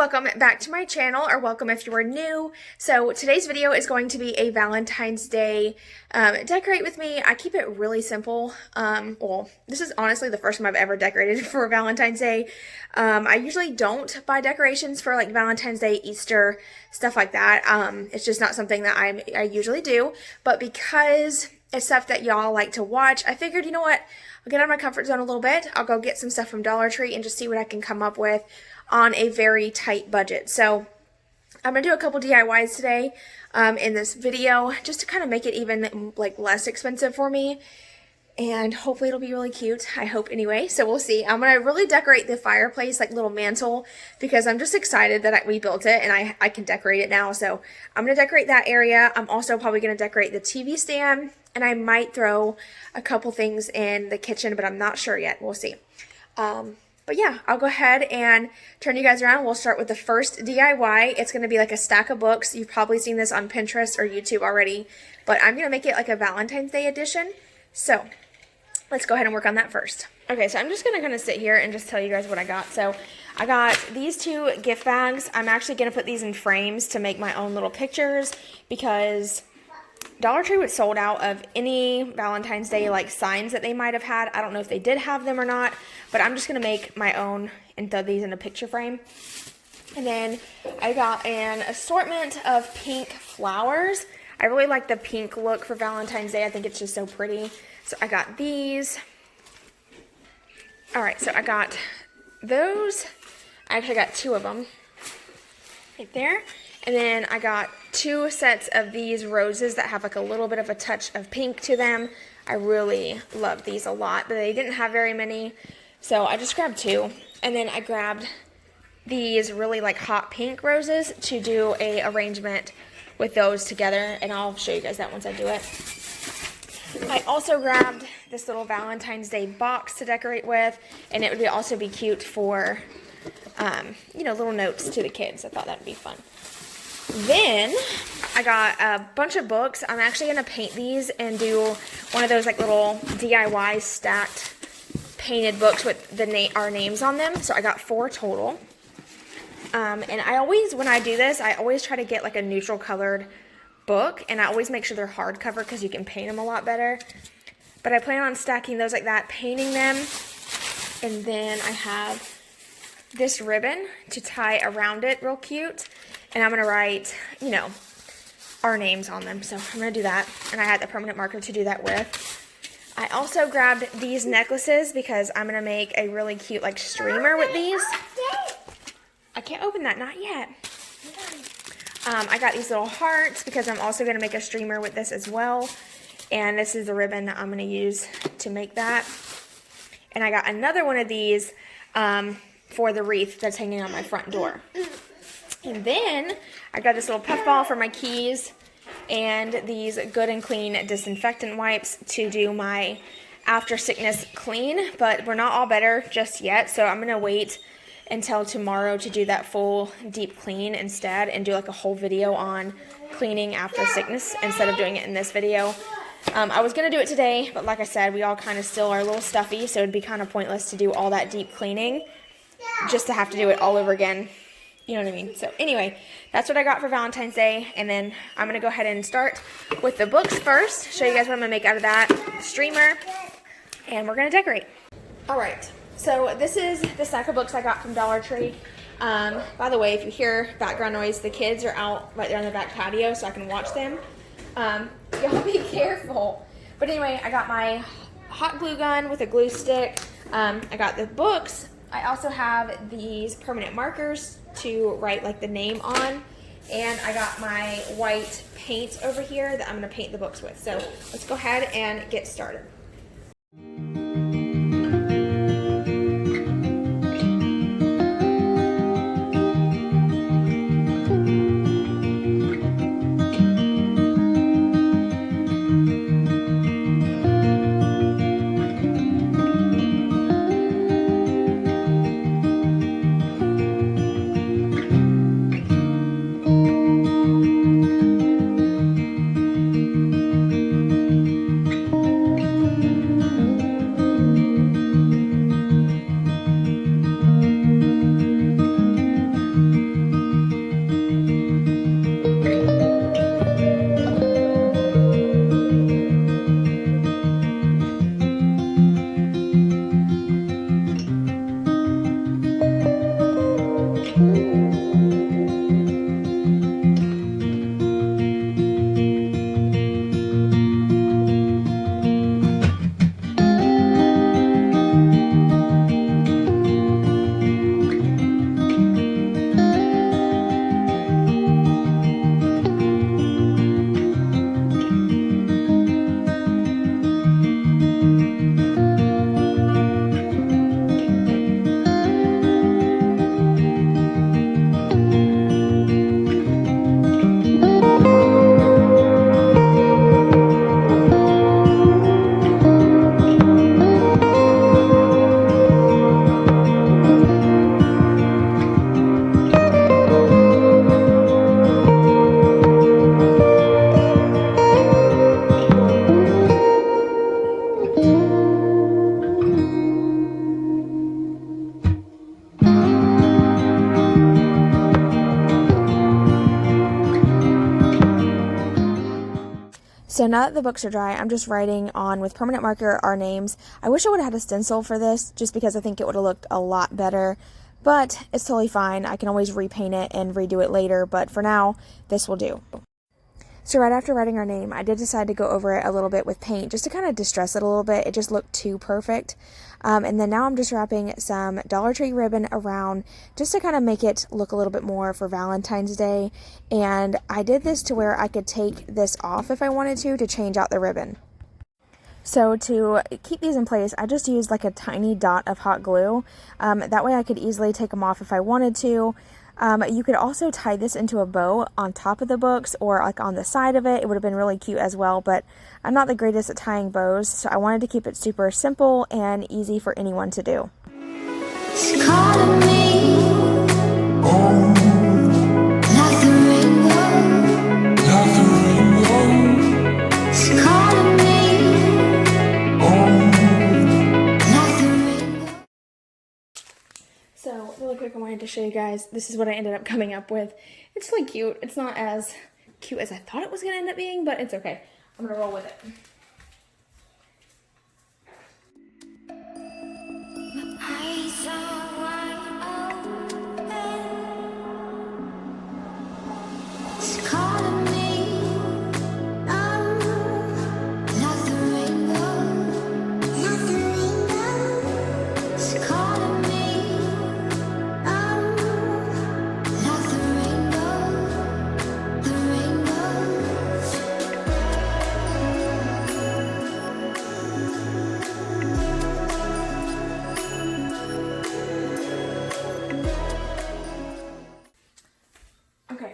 welcome back to my channel, or welcome if you are new. So today's video is going to be a Valentine's Day decorate with me. I keep it really simple. Well, this is honestly the first time I've ever decorated for Valentine's Day. I usually don't buy decorations for like Valentine's Day, Easter, stuff like that. It's just not something that I usually do, but because it's stuff that y'all like to watch, I figured, you know what, I'll get out of my comfort zone a little bit. I'll go get some stuff from Dollar Tree and just see what I can come up with on a very tight budget. So I'm going to do a couple DIYs today in this video just to kind of make it even like less expensive for me. And hopefully it'll be really cute. I hope anyway. So we'll see. I'm going to really decorate the fireplace, like little mantle, because I'm just excited that we built it and I can decorate it now. So I'm going to decorate that area. I'm also probably going to decorate the TV stand, and I might throw a couple things in the kitchen, but I'm not sure yet. We'll see. But yeah, I'll go ahead and turn you guys around. We'll start with the first DIY. It's going to be like a stack of books. You've probably seen this on Pinterest or YouTube already, but I'm going to make it like a Valentine's Day edition. So let's go ahead and work on that first. Okay, so I'm just going to kind of sit here and just tell you guys what I got. So I got these two gift bags. I'm actually going to put these in frames to make my own little pictures because Dollar Tree was sold out of any Valentine's Day like signs that they might have had. I don't know if they did have them or not, but I'm just going to make my own and throw these in a picture frame. And then I got an assortment of pink flowers. I really like the pink look for Valentine's Day. I think it's just so pretty. So I got these. Alright, so I got those. I actually got two of them right there. And then I got two sets of these roses that have like a little bit of a touch of pink to them. I really love these a lot, but they didn't have very many, so I just grabbed two. And then I grabbed these really like hot pink roses to do a arrangement with those together, and I'll show you guys that once I do it. I also grabbed this little Valentine's Day box to decorate with, and it would also be cute for, you know, little notes to the kids. I thought that would be fun. Then I got a bunch of books. I'm actually going to paint these and do one of those like little DIY stacked painted books with our names on them. So I got 4 total. And I always, when I do this, I always try to get like a neutral colored book, and I always make sure they're hardcover because you can paint them a lot better. But I plan on stacking those like that, painting them, and then I have this ribbon to tie around it real cute. And I'm going to write, you know, our names on them. So I'm going to do that. And I had the permanent marker to do that with. I also grabbed these necklaces because I'm going to make a really cute, like, streamer with these. I can't open that. Not yet. I got these little hearts because I'm also going to make a streamer with this as well. And this is the ribbon that I'm going to use to make that. And I got another one of these for the wreath that's hanging on my front door. And then I got this little puff ball for my keys and these Good and Clean disinfectant wipes to do my after sickness clean, but we're not all better just yet, so I'm going to wait until tomorrow to do that full deep clean instead and do like a whole video on cleaning after sickness instead of doing it in this video. I was going to do it today, but like I said, we all kind of still are a little stuffy, so it'd be kind of pointless to do all that deep cleaning just to have to do it all over again. You know what I mean? So anyway, that's what I got for Valentine's Day. And then I'm going to go ahead and start with the books first. Show you guys what I'm going to make out of that streamer. And we're going to decorate. Alright, so this is the stack of books I got from Dollar Tree. By the way, if you hear background noise, the kids are out right there on the back patio so I can watch them. Y'all be careful. But anyway, I got my hot glue gun with a glue stick. I got the books. I also have these permanent markers to write like the name on, and I got my white paint over here that I'm going to paint the books with. So let's go ahead and get started. So now that the books are dry, I'm just writing on with permanent marker our names. I wish I would have had a stencil for this, just because I think it would have looked a lot better, but it's totally fine. I can always repaint it and redo it later, but for now, this will do. So right after writing our name, I did decide to go over it a little bit with paint just to kind of distress it a little bit. It just looked too perfect. And then now I'm just wrapping some Dollar Tree ribbon around just to kind of make it look a little bit more for Valentine's Day. And I did this to where I could take this off if I wanted to change out the ribbon. So to keep these in place, I just used like a tiny dot of hot glue. That way I could easily take them off if I wanted to. You could also tie this into a bow on top of the books or like on the side of it. It would have been really cute as well, but I'm not the greatest at tying bows, so I wanted to keep it super simple and easy for anyone to do. It's calling me. Oh, like the rainbow. Like the rainbow. It's calling me. Oh, like the rainbow. So, really quick, I wanted to show you guys, this is what I ended up coming up with. It's really cute. It's not as cute as I thought it was going to end up being, but it's okay. I'm going to roll with it.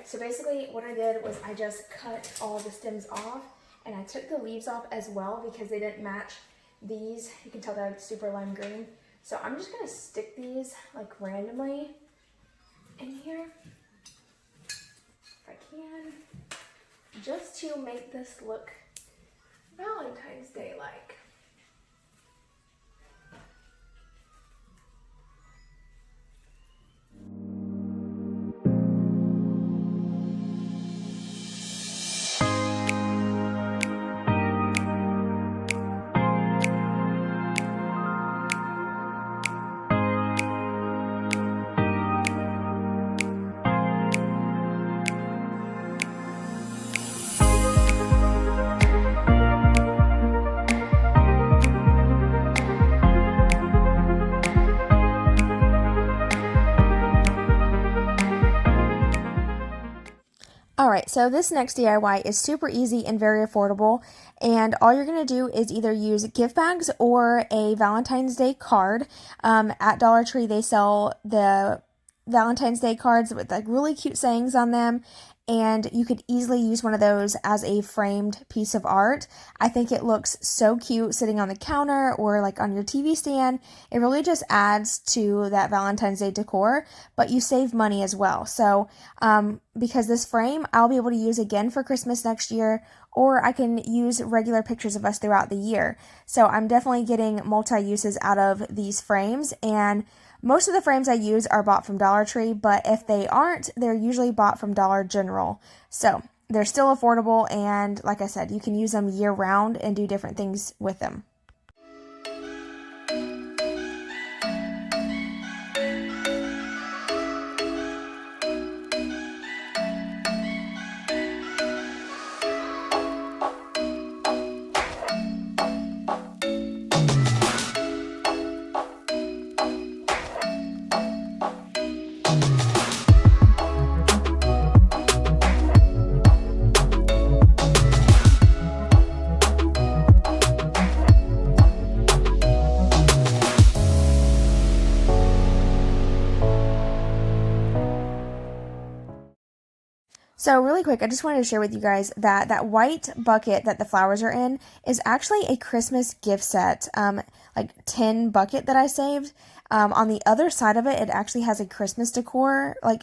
So basically what I did was I just cut all the stems off, and I took the leaves off as well because they didn't match these. You can tell they're like super lime green. So I'm just gonna stick these like randomly in here, if I can, just to make this look Valentine's Day like. Alright, so this next DIY is super easy and very affordable, and all you're going to do is either use gift bags or a Valentine's Day card. At Dollar Tree they sell the Valentine's Day cards with like really cute sayings on them, and you could easily use one of those as a framed piece of art. I think it looks so cute sitting on the counter or like on your TV stand. It really just adds to that Valentine's Day decor, but you save money as well. So because this frame I'll be able to use again for Christmas next year, or I can use regular pictures of us throughout the year. So I'm definitely getting multi-uses out of these frames, and most of the frames I use are bought from Dollar Tree, but if they aren't, they're usually bought from Dollar General. So they're still affordable, and like I said, you can use them year round and do different things with them. So really quick, I just wanted to share with you guys that that white bucket that the flowers are in is actually a Christmas gift set, like tin bucket that I saved. On the other side of it, it actually has a Christmas decor, like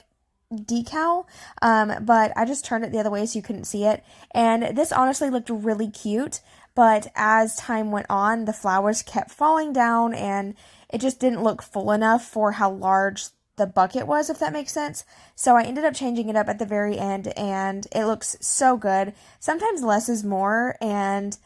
decal, but I just turned it the other way so you couldn't see it. And this honestly looked really cute, but as time went on, the flowers kept falling down and it just didn't look full enough for how large the bucket was, if that makes sense. So I ended up changing it up at the very end, and it looks so good. Sometimes less is more, and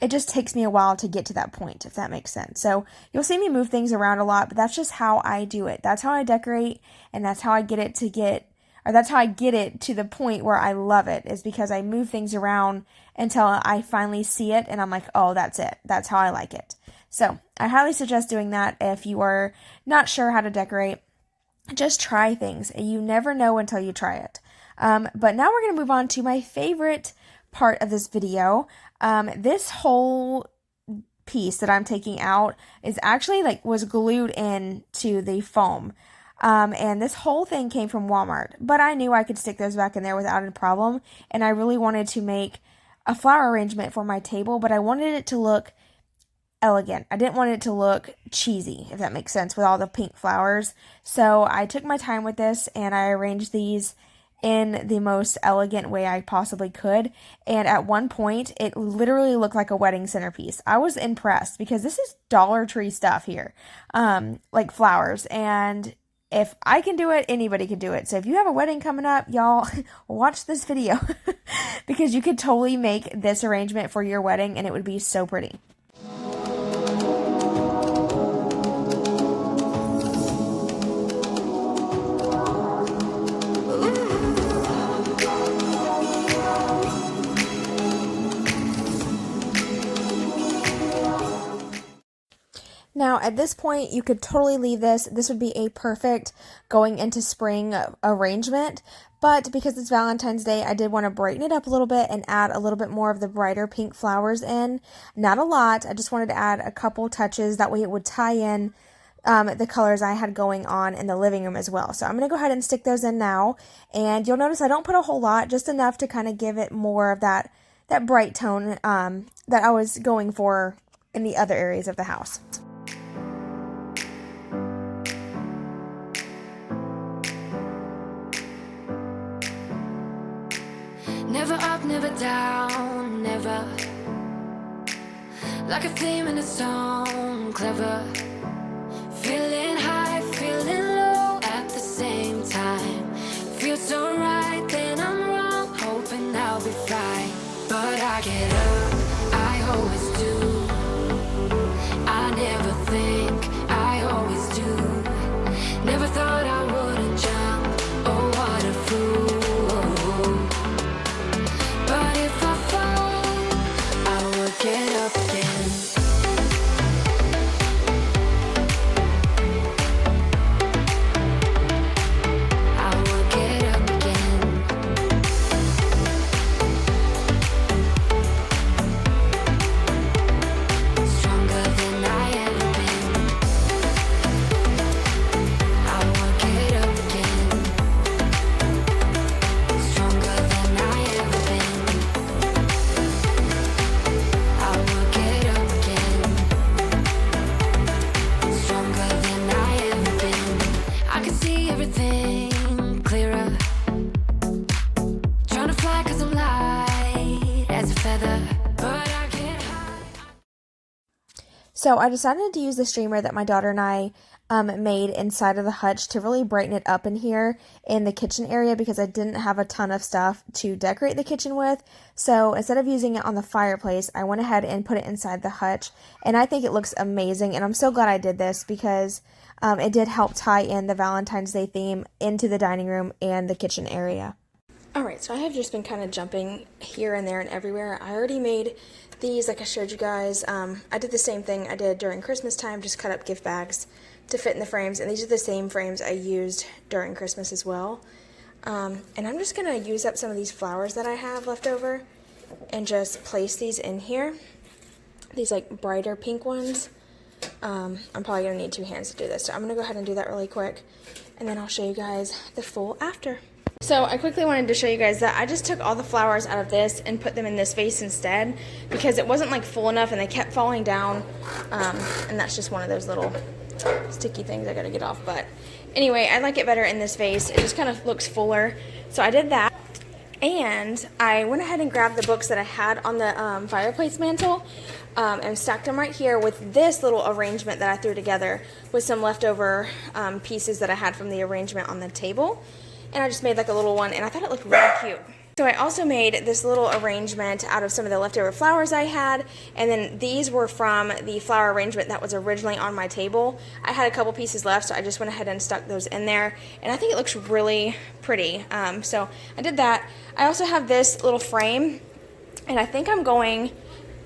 it just takes me a while to get to that point, if that makes sense. So you'll see me move things around a lot, but that's just how I do it. That's how I decorate, and that's how I get it that's how I get it to the point where I love it, is because I move things around until I finally see it, and I'm like, oh, that's it. That's how I like it. So I highly suggest doing that if you are not sure how to decorate. Just try things. You never know until you try it. But now we're going to move on to my favorite part of this video. This whole piece that I'm taking out is actually was glued in to the foam. And this whole thing came from Walmart, but I knew I could stick those back in there without a problem. And I really wanted to make a flower arrangement for my table, but I wanted it to look elegant. I didn't want it to look cheesy, if that makes sense, with all the pink flowers. So I took my time with this, and I arranged these in the most elegant way I possibly could. And at one point, it literally looked like a wedding centerpiece. I was impressed because this is Dollar Tree stuff here, like flowers. And if I can do it, anybody can do it. So if you have a wedding coming up, y'all watch this video because you could totally make this arrangement for your wedding, and it would be so pretty. Now, at this point, you could totally leave this. This would be a perfect going into spring arrangement. But because it's Valentine's Day, I did want to brighten it up a little bit and add a little bit more of the brighter pink flowers in. Not a lot. I just wanted to add a couple touches. That way it would tie in the colors I had going on in the living room as well. So I'm going to go ahead and stick those in now. And you'll notice I don't put a whole lot, just enough to kind of give it more of that bright tone that I was going for in the other areas of the house. Never up, never down, never. Like a theme in a song, clever. Feeling high, feeling low at the same time. Feels so right, then I'm wrong, hoping I'll be fine. But I get up, I always do. I never think, I always do. Never thought I wouldn't jump, oh what a fool. Get up again. I will get up again. Stronger than I ever been. I will get up again. Stronger than I ever been. I will get up again. Stronger than I ever been. I can see everything clearer. Trying to fly 'cause I'm light as a feather, but I get high. So I decided to use the streamer that my daughter and I made inside of the hutch to really brighten it up in here in the kitchen area, because I didn't have a ton of stuff to decorate the kitchen with. So instead of using it on the fireplace, I went ahead and put it inside the hutch, and I think it looks amazing. And I'm so glad I did this because it did help tie in the Valentine's Day theme into the dining room and the kitchen area. Alright, so I have just been kind of jumping here and there and everywhere. I already made these like I showed you guys. I did the same thing I did during Christmas time, just cut up gift bags to fit in the frames, and these are the same frames I used during Christmas as well. And I'm just going to use up some of these flowers that I have left over and just place these in here. These like brighter pink ones. I'm probably going to need 2 hands to do this, so I'm going to go ahead and do that really quick, and then I'll show you guys the full after. So I quickly wanted to show you guys that I just took all the flowers out of this and put them in this vase instead, because it wasn't like full enough and they kept falling down, and that's just one of those little sticky things I gotta get off. But anyway, I like it better in this vase. It just kind of looks fuller, so I did that. And I went ahead and grabbed the books that I had on the fireplace mantle and stacked them right here with this little arrangement that I threw together with some leftover pieces that I had from the arrangement on the table. And I just made like a little one, and I thought it looked really cute. So I also made this little arrangement out of some of the leftover flowers I had, and then these were from the flower arrangement that was originally on my table. I had a couple pieces left, so I just went ahead and stuck those in there, and I think it looks really pretty. So I did that. I also have this little frame, and I think I'm going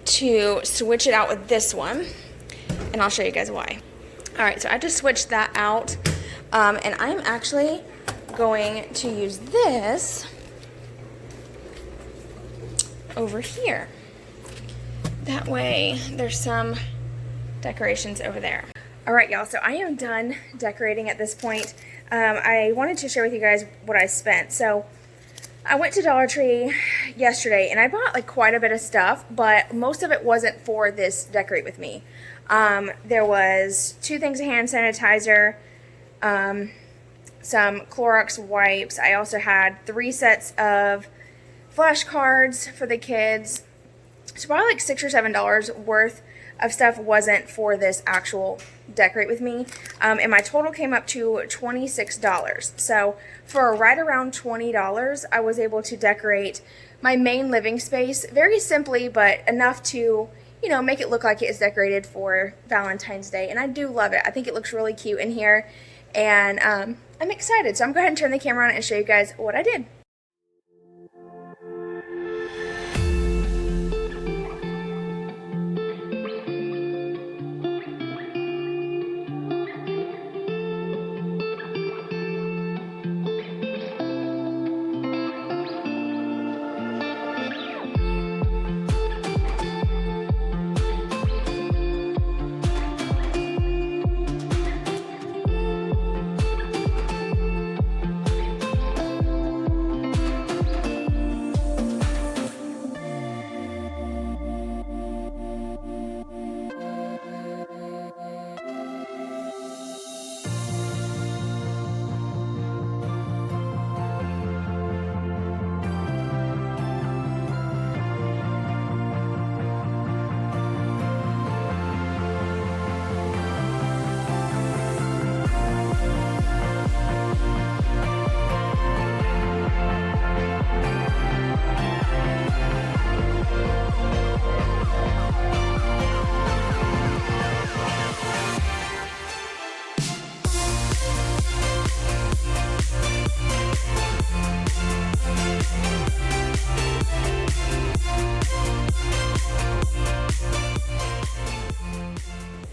to switch it out with this one, and I'll show you guys why. All right, so I just switched that out, and I'm actually going to use this over here. That way there's some decorations over there. All right, y'all, so I am done decorating at this point. I wanted to share with you guys what I spent. So I went to Dollar Tree yesterday and I bought like quite a bit of stuff, but most of it wasn't for this decorate with me. There was 2 things of hand sanitizer, some Clorox wipes. I also had 3 sets of flashcards for the kids. So probably like $6 or $7 worth of stuff wasn't for this actual decorate with me. And my total came up to $26. So for right around $20, I was able to decorate my main living space very simply, but enough to, you know, make it look like it is decorated for Valentine's Day. And I do love it. I think it looks really cute in here. And I'm excited. So I'm going to go ahead and turn the camera on and show you guys what I did.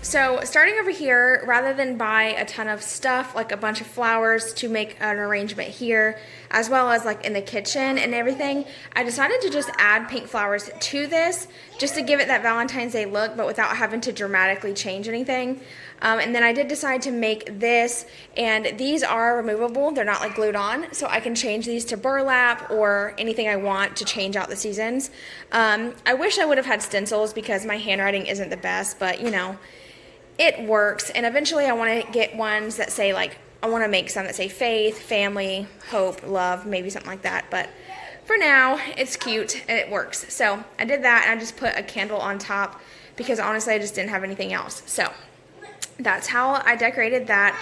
So starting over here, rather than buy a ton of stuff, like a bunch of flowers to make an arrangement here, as well as like in the kitchen and everything, I decided to just add pink flowers to this, just to give it that Valentine's Day look, but without having to dramatically change anything. And then I did decide to make this, and these are removable. They're not like glued on, so I can change these to burlap or anything I want to change out the seasons. I wish I would have had stencils because my handwriting isn't the best, but you know, it works. And eventually I want to get ones that say, like, I want to make some that say faith, family, hope, love, maybe something like that. But for now, it's cute and it works. So I did that, and I just put a candle on top because honestly I just didn't have anything else. So that's how I decorated that.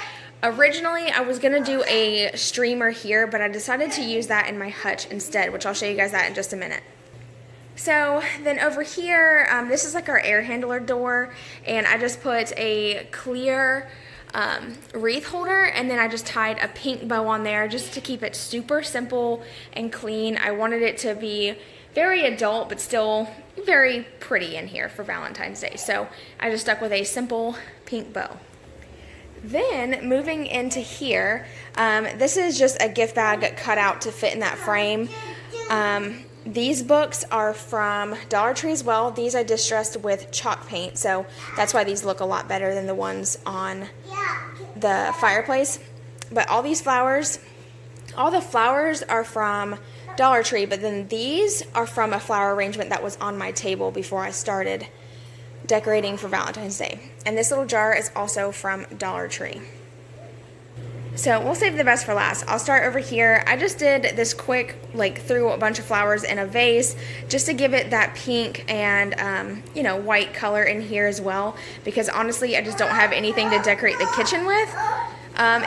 Originally I was gonna do a streamer here, but I decided to use that in my hutch instead, which I'll show you guys that in just a minute. So then over here, this is like our air handler door, and I just put a clear wreath holder, and then I just tied a pink bow on there just to keep it super simple and clean. I wanted it to be very adult but still very pretty in here for Valentine's Day, so I just stuck with a simple pink bow. Then moving into here, this is just a gift bag cut out to fit in that frame. These books are from Dollar Tree as well. These I distressed with chalk paint, so that's why these look a lot better than the ones on the fireplace. But all these flowers, all the flowers are from Dollar Tree, but then these are from a flower arrangement that was on my table before I started decorating for Valentine's Day. And this little jar is also from Dollar Tree. So we'll save the best for last. I'll start over here. I just did this quick, like threw a bunch of flowers in a vase just to give it that pink and, you know, white color in here as well. Because honestly, I just don't have anything to decorate the kitchen with,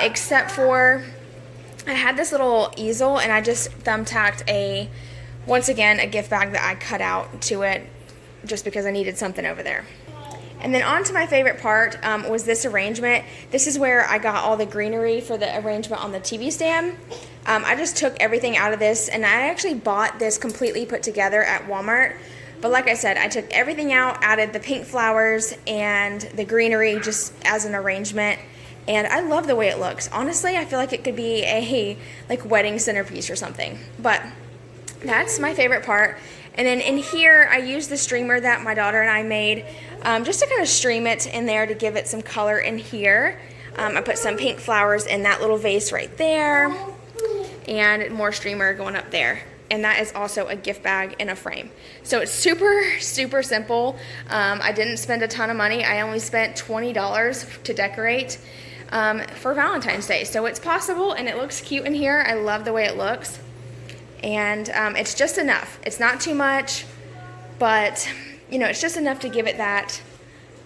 except for I had this little easel and I just thumbtacked once again, a gift bag that I cut out to it just because I needed something over there. And then on to my favorite part was this arrangement. This is where I got all the greenery for the arrangement on the TV stand. I just took everything out of this, and I actually bought this completely put together at Walmart. But like I said, I took everything out, added the pink flowers and the greenery just as an arrangement. And I love the way it looks. Honestly, I feel like it could be a like wedding centerpiece or something. But that's my favorite part. And then in here, I used the streamer that my daughter and I made just to kind of stream it in there to give it some color in here. I put some pink flowers in that little vase right there and more streamer going up there. And that is also a gift bag in a frame. So it's super, super simple. I didn't spend a ton of money. I only spent $20 to decorate for Valentine's Day. So it's possible and it looks cute in here. I love the way it looks. And it's just enough. It's not too much, but you know, it's just enough to give it that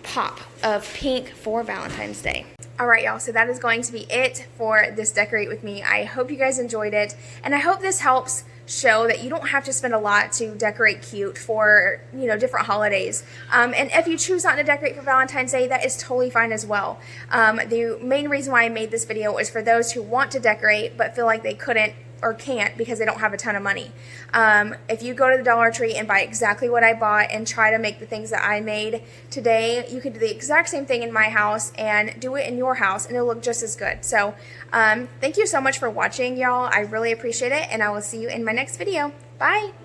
pop of pink for Valentine's Day. All right, y'all, so that is going to be it for this Decorate With Me. I hope you guys enjoyed it, and I hope this helps show that you don't have to spend a lot to decorate cute for, you know, different holidays. And if you choose not to decorate for Valentine's Day, that is totally fine as well. The main reason why I made this video is for those who want to decorate but feel like they couldn't or can't because they don't have a ton of money. If you go to the Dollar Tree and buy exactly what I bought and try to make the things that I made today, you could do the exact same thing in my house and do it in your house and it'll look just as good. So thank you so much for watching, y'all. I really appreciate it, and I will see you in my next video. Bye!